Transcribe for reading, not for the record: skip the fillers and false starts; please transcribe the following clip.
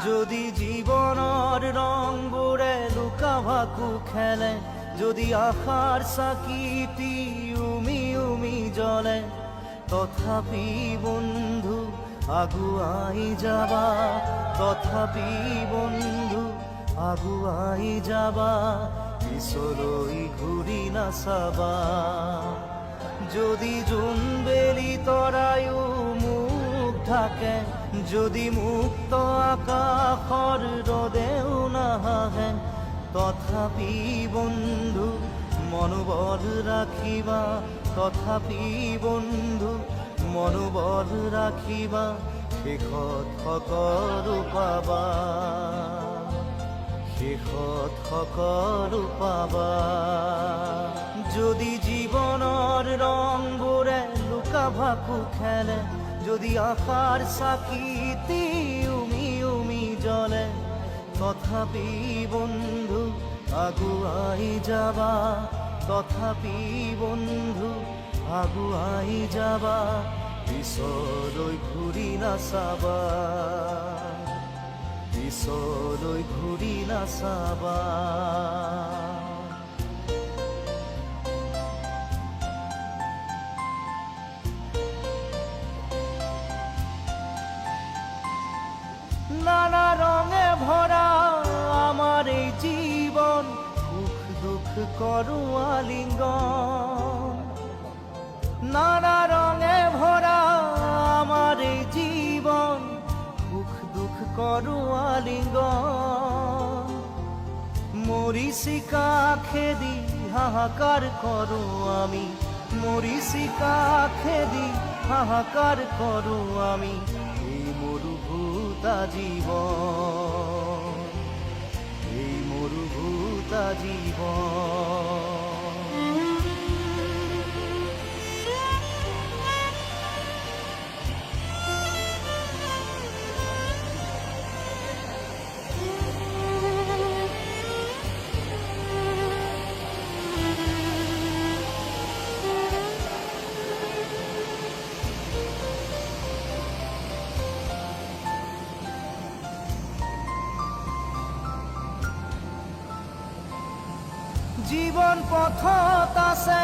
যদি জীবনৰ ৰংবোৰে লুকা ভাকু খেলে, যদি আশাৰ চাকিটি উমি উমি জ্বলে, তথাপি বন্ধু আগুৱাই যাবা, তথাপি বন্ধু আগুৱাই যাবা, পিছলৈ ঘূৰি নাচাবা। যদি জোনবেলি তৰায়ো মুখ ঢাকে, যদি মুক্ত আকাশৰ ৰদেও নাহাহে, তথাপি বন্ধু মনোবল ৰাখিবা, তথাপি বন্ধু মনোবল ৰাখিবা, শেষত সকলো পাবা, শেষত সকলো পাবা। যদি জীৱনৰ ৰংবোৰে লুকা ভাকু খেলে, যদি আশাৰ চাকিটি উমি উমি জ্বলে, তথাপি বন্ধু আগুৱাই যাবা, তথাপি বন্ধু আগুৱাই যাবা, পিছলৈ ঘূৰি নাচাবা, পিছলৈ ঘূৰি নাচাবা। নানা রঙে ভরা আমার এই জীবন, সুখ দুঃখ করু আলিঙ্গন। নানা রঙে ভরা আমার এই জীবন, সুখ দুঃখ করু আলিঙ্গন। মরিচিকা খেদি হাহাকার করু আমি, মরিচিকা খেদি হাহাকার করু আমি, এই মরুভূতা জীবন, এই মরুভূতা জীবন। জীবন পথত আছে